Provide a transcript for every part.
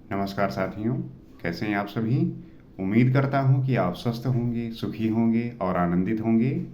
नमस्कार साथियों, कैसे हैं आप सभी। उम्मीद करता हूं कि आप स्वस्थ होंगे, सुखी होंगे और आनंदित होंगे।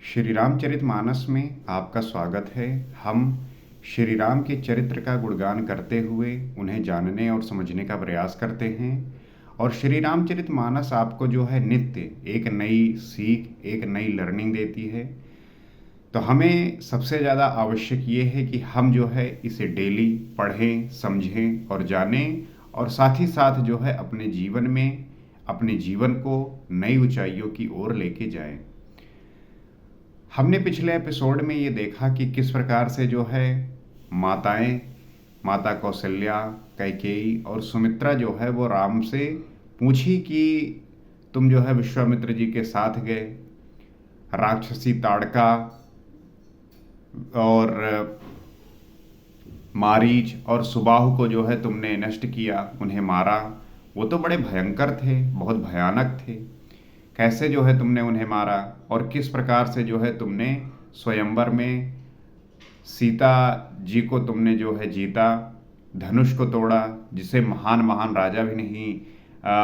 श्री रामचरितमानस में आपका स्वागत है। हम श्री राम के चरित्र का गुणगान करते हुए उन्हें जानने और समझने का प्रयास करते हैं। और श्री रामचरितमानस आपको जो है नित्य एक नई सीख, एक नई लर्निंग देती है। तो हमें सबसे ज़्यादा आवश्यक ये है कि हम जो है इसे डेली पढ़ें, समझें और जानें, और साथ ही साथ जो है अपने जीवन में अपने जीवन को नई ऊंचाइयों की ओर लेके जाएं। हमने पिछले एपिसोड में ये देखा कि किस प्रकार से जो है माताएं, माता कौशल्या, कैकेयी और सुमित्रा जो है वो राम से पूछी कि तुम जो है विश्वामित्र जी के साथ गए, राक्षसी ताड़का और मारीच और सुबाहु को जो है तुमने नष्ट किया, उन्हें मारा। वो तो बड़े भयंकर थे, बहुत भयानक थे। कैसे जो है तुमने उन्हें मारा और किस प्रकार से जो है तुमने स्वयंवर में सीता जी को तुमने जो है जीता, धनुष को तोड़ा, जिसे महान महान राजा भी नहीं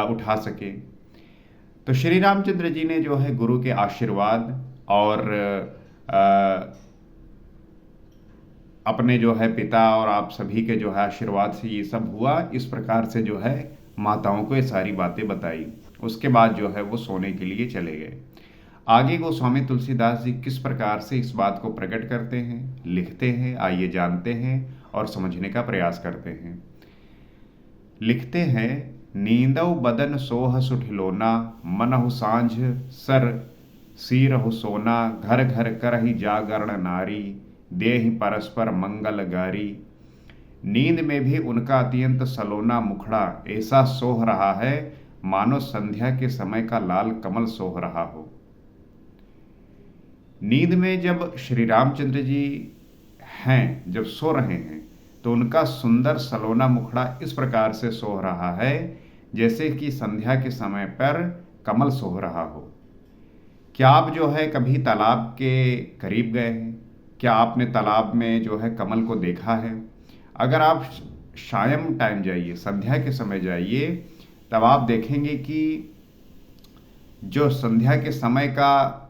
उठा सके। तो श्री रामचंद्र जी ने जो है गुरु के आशीर्वाद और अपने जो है पिता और आप सभी के जो है आशीर्वाद से ये सब हुआ। इस प्रकार से जो है माताओं को ये सारी बातें बताई। उसके बाद जो है वो सोने के लिए चले गए। आगे गोस्वामी तुलसीदास जी किस प्रकार से इस बात को प्रकट करते हैं, लिखते हैं, आइए जानते हैं और समझने का प्रयास करते हैं। लिखते हैं, नींदऊ बदन सोह सुठिलोना, मनहु सांझ सर सीरहु सोना, घर घर करहि जागरण नारी, देहि परस्पर मंगल गारी। नींद में भी उनका अत्यंत सलोना मुखड़ा ऐसा सोह रहा है मानो संध्या के समय का लाल कमल सोह रहा हो। नींद में जब श्री रामचंद्र जी हैं, जब सो रहे हैं, तो उनका सुंदर सलोना मुखड़ा इस प्रकार से सोह रहा है जैसे कि संध्या के समय पर कमल सोह रहा हो। क्या आप जो है कभी तालाब के करीब गए हैं? क्या आपने तालाब में जो है कमल को देखा है? अगर आप शायम टाइम जाइए, संध्या के समय जाइए, तब आप देखेंगे कि जो संध्या के समय का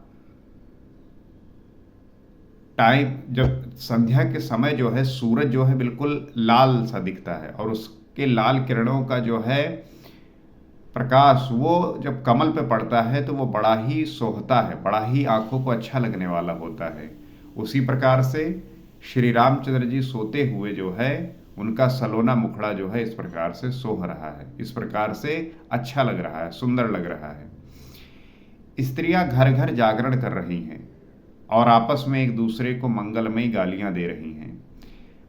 टाइम, जब संध्या के समय जो है सूरज जो है बिल्कुल लाल सा दिखता है, और उसके लाल किरणों का जो है प्रकाश वो जब कमल पे पड़ता है तो वो बड़ा ही सोहता है, बड़ा ही आंखों को अच्छा लगने वाला होता है। उसी प्रकार से श्री रामचंद्र जी सोते हुए जो है उनका सलोना मुखड़ा जो है इस प्रकार से सोह रहा है, इस प्रकार से अच्छा लग रहा है, सुंदर लग रहा है। स्त्रियां घर घर जागरण कर रही हैं और आपस में एक दूसरे को मंगलमयी गालियां दे रही हैं।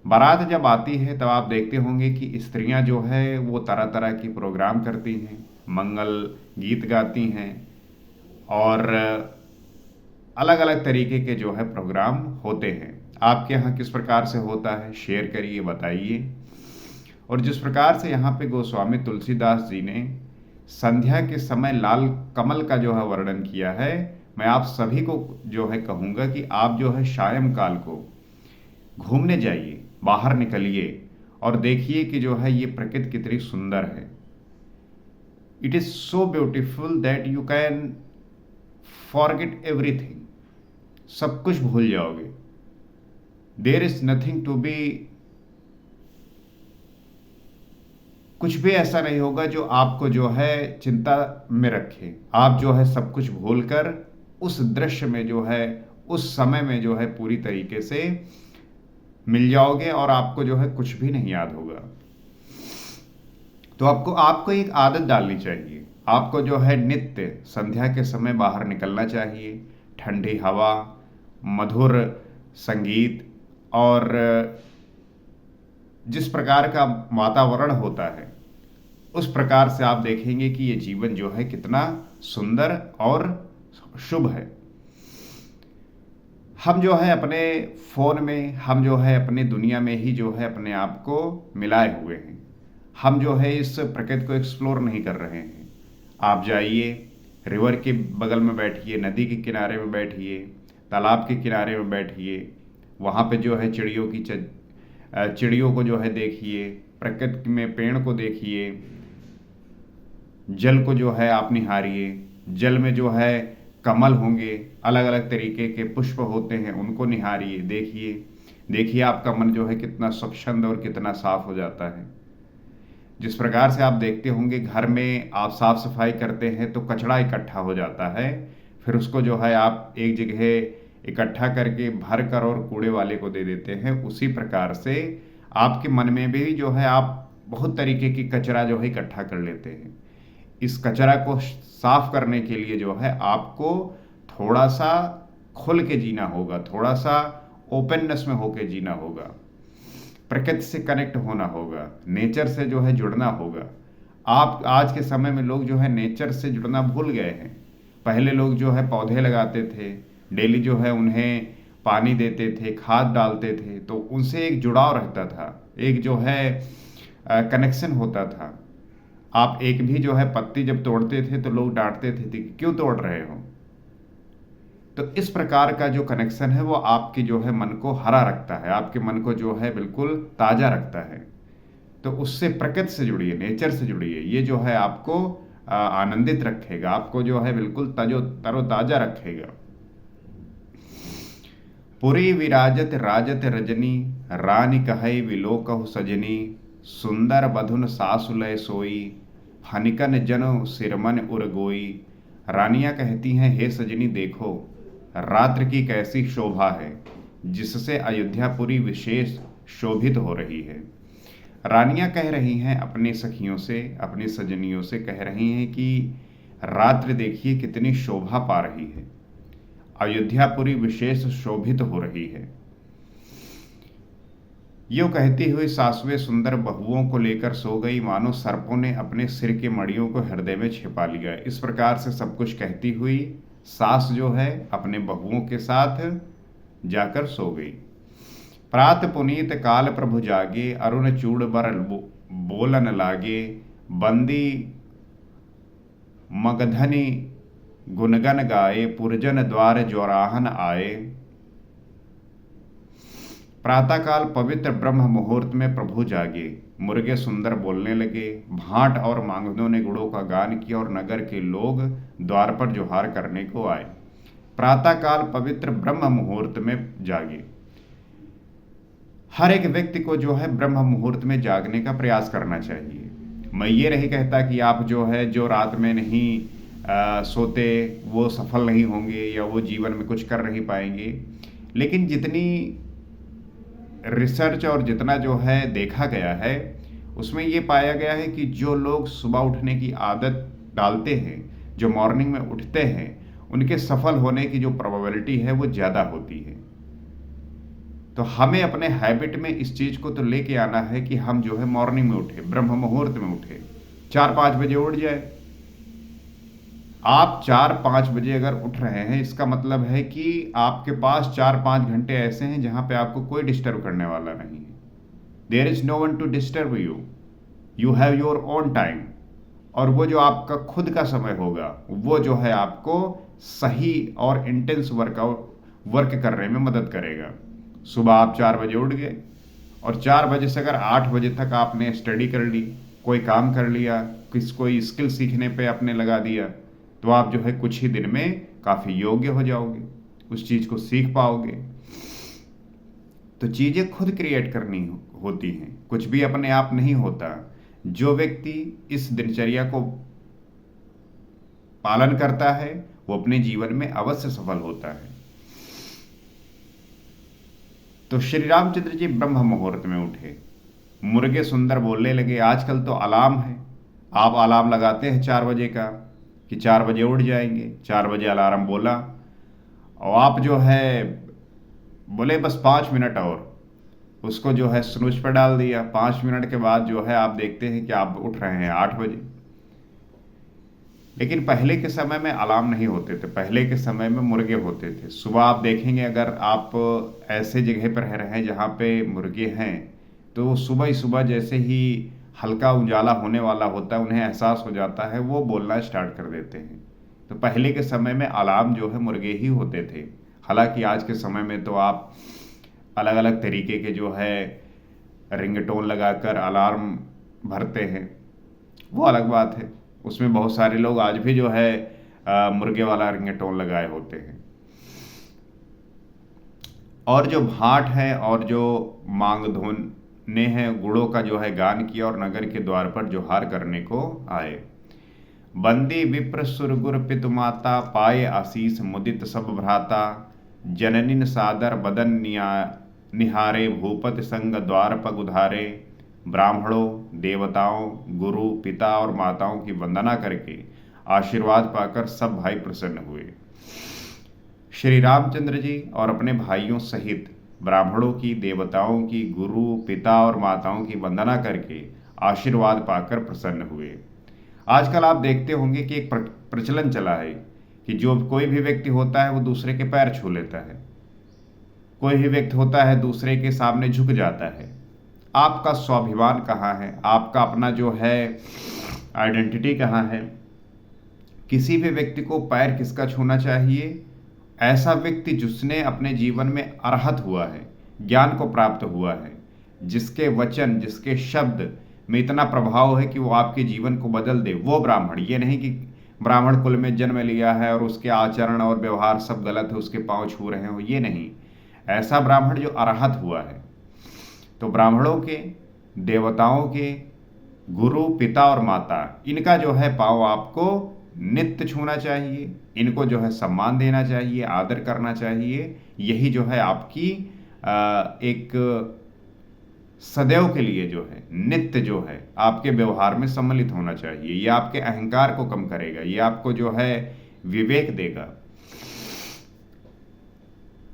बारात जब आती है तब आप देखते होंगे कि स्त्रियां जो है वो तरह तरह की प्रोग्राम करती हैं, मंगल गीत गाती हैं और अलग अलग तरीके के जो है प्रोग्राम होते हैं। आपके यहाँ किस प्रकार से होता है, शेयर करिए, बताइए। और जिस प्रकार से यहाँ पे गोस्वामी तुलसीदास जी ने संध्या के समय लाल कमल का जो है वर्णन किया है, मैं आप सभी को जो है कहूँगा कि आप जो है सायं काल को घूमने जाइए, बाहर निकलिए और देखिए कि जो है ये प्रकृति कितनी सुंदर है। It is so beautiful that you can forget everything. सब कुछ भूल जाओगे। There is nothing to be, कुछ भी ऐसा नहीं होगा जो आपको जो है चिंता में रखे। आप जो है सब कुछ भूलकर उस दृश्य में जो है, उस समय में जो है पूरी तरीके से मिल जाओगे और आपको जो है कुछ भी नहीं याद होगा। तो आपको आपको एक आदत डालनी चाहिए। आपको जो है नित्य संध्या के समय बाहर निकलना चाहिए। ठंडी हवा, मधुर संगीत और जिस प्रकार का वातावरण होता है उस प्रकार से आप देखेंगे कि ये जीवन जो है कितना सुंदर और शुभ है। हम जो है अपने फोन में, हम जो है अपनी दुनिया में ही जो है अपने आप को मिलाए हुए हैं। हम जो है इस प्रकृति को एक्सप्लोर नहीं कर रहे हैं। आप जाइए, रिवर के बगल में बैठिए, नदी के किनारे में बैठिए, तालाब के किनारे में बैठिए, वहाँ पे जो है चिड़ियों को जो है देखिए, प्रकृति में पेड़ को देखिए, जल को जो है आप निहारिए, जल में जो है कमल होंगे, अलग अलग तरीके के पुष्प होते हैं, उनको निहारिए, देखिए। देखिए आपका मन जो है कितना स्वच्छंद और कितना साफ हो जाता है। जिस प्रकार से आप देखते होंगे घर में आप साफ सफाई करते हैं तो कचरा इकट्ठा हो जाता है, फिर उसको जो है आप एक जगह इकट्ठा करके भर कर और कूड़े वाले को दे देते हैं। उसी प्रकार से आपके मन में भी जो है आप बहुत तरीके की कचरा जो है इकट्ठा कर लेते हैं। इस कचरा को साफ करने के लिए जो है आपको थोड़ा सा खुल के जीना होगा, थोड़ा सा ओपननेस में होके जीना होगा, प्रकृति से कनेक्ट होना होगा, नेचर से जो है जुड़ना होगा। आप आज के समय में लोग जो है नेचर से जुड़ना भूल गए हैं। पहले लोग जो है पौधे लगाते थे, डेली जो है उन्हें पानी देते थे, खाद डालते थे, तो उनसे एक जुड़ाव रहता था, एक जो है कनेक्शन होता था। आप एक भी जो है पत्ती जब तोड़ते थे तो लोग डांटते थे कि क्यों तोड़ रहे हो। तो इस प्रकार का जो कनेक्शन है वो आपकी जो है मन को हरा रखता है, आपके मन को जो है बिल्कुल ताज़ा रखता है। तो उससे प्रकृति से जुड़िए, नेचर से जुड़िए, ये जो है आपको आनंदित रखेगा, आपको जो है बिल्कुल तरोताजा रखेगा। पुरी विराजत राजत रजनी, रानी कहई विलोकहु सजनी, सुंदर बधुन सासुलय सोई, फनिकन जन सिरमन उरगोई। रानियां कहती हैं, हे सजनी देखो, रात्र की कैसी शोभा है, जिससे अयोध्यापुरी विशेष शोभित हो रही है। रानियां कह रही हैं अपनी सखियों से, अपनी सजनियों से कह रही हैं कि रात्र देखिए कितनी शोभा पा रही है, अयोध्यापुरी विशेष शोभित हो रही है। यूं कहती हुई सासुएं सुंदर बहुओं को लेकर सो गई, मानो सर्पों ने अपने सिर के मड़ियों को हृदय में छिपा लिया। इस प्रकार से सब कुछ कहती हुई सास जो है अपने बहुओं के साथ जाकर सो गई। प्रात पुनीत काल प्रभु जागे, अरुण चूड़ बर बोलन लागे, बंदी मगधनी गुनगन गाए, पुरजन द्वार जोराहन आए। प्रातःकाल पवित्र ब्रह्म मुहूर्त में प्रभु जागे, मुर्गे सुंदर बोलने लगे, भाट और मांगनों ने गुड़ों का गान किया और नगर के लोग द्वार पर जोहार करने को आए। प्रातःकाल पवित्र ब्रह्म मुहूर्त में जागे। हर एक व्यक्ति को जो है ब्रह्म मुहूर्त में जागने का प्रयास करना चाहिए। मैं ये नहीं कहता कि आप जो है जो रात में नहीं सोते वो सफल नहीं होंगे या वो जीवन में कुछ कर नहीं पाएंगे, लेकिन जितनी रिसर्च और जितना जो है देखा गया है उसमें ये पाया गया है कि जो लोग सुबह उठने की आदत डालते हैं, जो मॉर्निंग में उठते हैं, उनके सफल होने की जो प्रोबेबिलिटी है वो ज़्यादा होती है। तो हमें अपने हैबिट में इस चीज़ को तो लेके आना है कि हम जो है मॉर्निंग में उठे, ब्रह्म मुहूर्त में उठे, 4-5 बजे उठ जाए। आप 4-5 बजे अगर उठ रहे हैं, इसका मतलब है कि आपके पास 4-5 घंटे ऐसे हैं जहां पे आपको कोई डिस्टर्ब करने वाला नहीं है। There is no one to disturb you, you have your own time. और वो जो आपका खुद का समय होगा वो जो है आपको सही और इंटेंस वर्क करने में मदद करेगा। सुबह आप 4 बजे उठ गए और 4 बजे से अगर 8 बजे तक आपने स्टडी कर ली, कोई काम कर लिया, कोई स्किल सीखने पे आपने लगा दिया, तो आप जो है कुछ ही दिन में काफ़ी योग्य हो जाओगे, उस चीज़ को सीख पाओगे। तो चीज़ें खुद क्रिएट करनी होती हैं, कुछ भी अपने आप नहीं होता। जो व्यक्ति इस दिनचर्या को पालन करता है वो अपने जीवन में अवश्य सफल होता है। तो श्री रामचंद्र जी ब्रह्म मुहूर्त में उठे, मुर्गे सुंदर बोलने लगे। आजकल तो अलार्म है, आप अलार्म लगाते हैं 4 बजे का कि 4 बजे उठ जाएंगे। 4 बजे अलार्म बोला और आप जो है बोले बस 5 मिनट और, उसको जो है स्नूज पर डाल दिया। 5 मिनट के बाद जो है आप देखते हैं कि आप उठ रहे हैं 8 बजे। लेकिन पहले के समय में अलार्म नहीं होते थे, पहले के समय में मुर्गे होते थे। सुबह आप देखेंगे, अगर आप ऐसे जगह पर रह रहे हैं जहाँ पे मुर्गे हैं, तो सुबह ही सुबह जैसे ही हल्का उजाला होने वाला होता है, उन्हें एहसास हो जाता है, वो बोलना स्टार्ट कर देते हैं। तो पहले के समय में अलार्म जो है मुर्गे ही होते थे। हालांकि आज के समय में तो आप अलग अलग तरीके के जो है रिंगटोन लगाकर अलार्म भरते हैं, वो अलग बात है। उसमें बहुत सारे लोग आज भी जो है मुर्गे वाला रिंगटोन लगाए होते हैं। और जो भाट है और जो मांग धुन ने है गुड़ों का जो है गान किया और नगर के द्वार पर जोहार करने को आए। बंदी विप्र सुरगुर पितु माता, पाए आशीष मुदित सब भ्राता। जननिन सादर बदन निहारे, भूपति संग द्वार पग उधारे। ब्राह्मणों, देवताओं, गुरु, पिता और माताओं की वंदना करके आशीर्वाद पाकर सब भाई प्रसन्न हुए। श्री रामचंद्र जी और अपने भाइयों सहित ब्राह्मणों की, देवताओं की, गुरु, पिता और माताओं की वंदना करके आशीर्वाद पाकर प्रसन्न हुए। आजकल आप देखते होंगे कि एक प्रचलन चला है कि जो कोई भी व्यक्ति होता है वो दूसरे के पैर छू लेता है, कोई भी व्यक्ति होता है दूसरे के सामने झुक जाता है। आपका स्वाभिमान कहाँ है? आपका अपना जो है आइडेंटिटी कहाँ है? किसी भी व्यक्ति को पैर किसका छूना चाहिए? ऐसा व्यक्ति जिसने अपने जीवन में अरहत हुआ है, ज्ञान को प्राप्त हुआ है, जिसके वचन, जिसके शब्द में इतना प्रभाव है कि वो आपके जीवन को बदल दे, वो ब्राह्मण। ये नहीं कि ब्राह्मण कुल में जन्म लिया है और उसके आचरण और व्यवहार सब गलत है, उसके पांव छू रहे हो, ये नहीं। ऐसा ब्राह्मण जो अरहत हुआ है। तो ब्राह्मणों के, देवताओं के, गुरु, पिता और माता, इनका जो है पांव आपको नित्य छूना चाहिए, इनको जो है सम्मान देना चाहिए, आदर करना चाहिए। यही जो है आपकी एक सदैव के लिए जो है, नित्य जो है आपके व्यवहार में सम्मिलित होना चाहिए। ये आपके अहंकार को कम करेगा, ये आपको जो है विवेक देगा।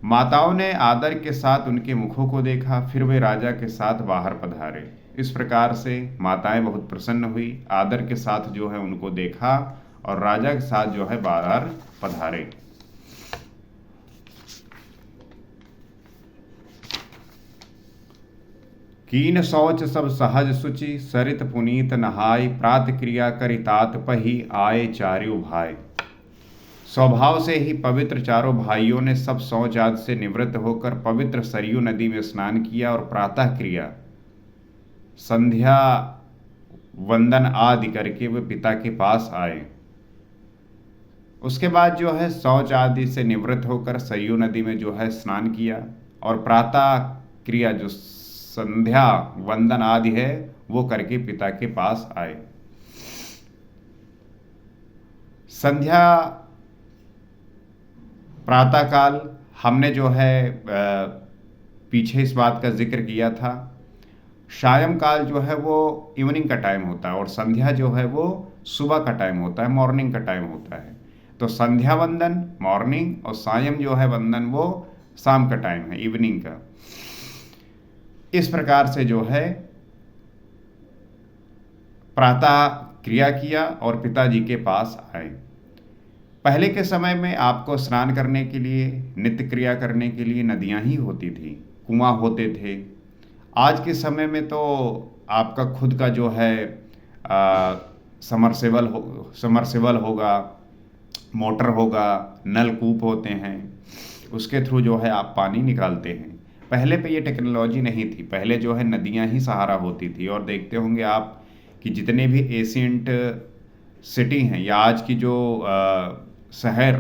माताओं ने आदर के साथ उनके मुखों को देखा, फिर वे राजा के साथ बाहर पधारे। इस प्रकार से माताएं बहुत प्रसन्न हुई, आदर के साथ जो है उनको देखा और राजा के साथ जो है बाहर पधारे। कीन शौच सब सहज सुचि, सरित पुनीत नहाय। प्रात क्रिया करितात पही, आए चार्यों भाई। स्वभाव से ही पवित्र चारों भाइयों ने सब शौच आदि से निवृत्त होकर पवित्र सरयू नदी में स्नान किया और प्रातः क्रिया, संध्या वंदन आदि करके वे पिता के पास आए। उसके बाद जो है शौच आदि से निवृत्त होकर सरयू नदी में जो है स्नान किया और प्रातः क्रिया जो संध्या वंदन आदि है वो करके पिता के पास आए। संध्या प्रातःकाल हमने जो है पीछे इस बात का जिक्र किया था। सायं काल जो है वो इवनिंग का टाइम होता है और संध्या जो है वो सुबह का टाइम होता है, मॉर्निंग का टाइम होता है। तो संध्या वंदन मॉर्निंग और सायं जो है वंदन वो शाम का टाइम है, इवनिंग का। इस प्रकार से जो है प्रातः क्रिया किया और पिताजी के पास आए। पहले के समय में आपको स्नान करने के लिए, नित्य क्रिया करने के लिए नदियां ही होती थी, कुआं होते थे। आज के समय में तो आपका खुद का जो है समरसेबल होगा, मोटर होगा, नलकूप होते हैं, उसके थ्रू जो है आप पानी निकालते हैं। पहले पे ये टेक्नोलॉजी नहीं थी, पहले जो है नदियां ही सहारा होती थी। और देखते होंगे आप कि जितने भी एशियंट सिटी हैं या आज की जो शहर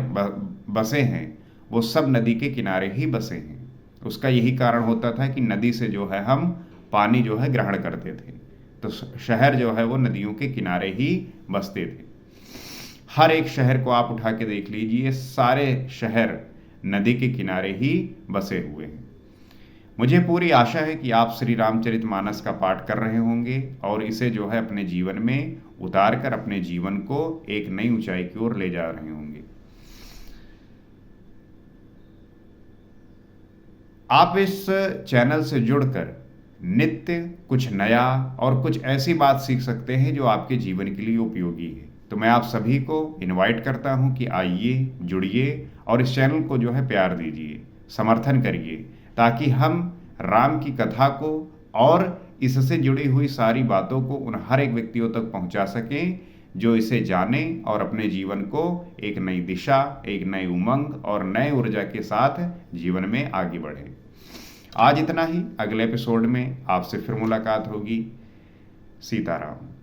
बसे हैं वो सब नदी के किनारे ही बसे हैं। उसका यही कारण होता था कि नदी से जो है हम पानी जो है ग्रहण करते थे। तो शहर जो है वो नदियों के किनारे ही बसते थे। हर एक शहर को आप उठा के देख लीजिए, सारे शहर नदी के किनारे ही बसे हुए हैं। मुझे पूरी आशा है कि आप श्री रामचरितमानस का पाठ कर रहे होंगे और इसे जो है अपने जीवन में उतार कर अपने जीवन को एक नई ऊंचाई की ओर ले जा रहे होंगे। आप इस चैनल से जुड़कर नित्य कुछ नया और कुछ ऐसी बात सीख सकते हैं जो आपके जीवन के लिए उपयोगी है। तो मैं आप सभी को इनवाइट करता हूं कि आइए, जुड़िए और इस चैनल को जो है प्यार दीजिए, समर्थन करिए, ताकि हम राम की कथा को और इससे जुड़ी हुई सारी बातों को उन हर एक व्यक्तियों तक पहुंचा सकें जो इसे जाने और अपने जीवन को एक नई दिशा, एक नई उमंग और नए ऊर्जा के साथ जीवन में आगे बढ़े। आज इतना ही। अगले एपिसोड में आपसे फिर मुलाकात होगी। सीताराम।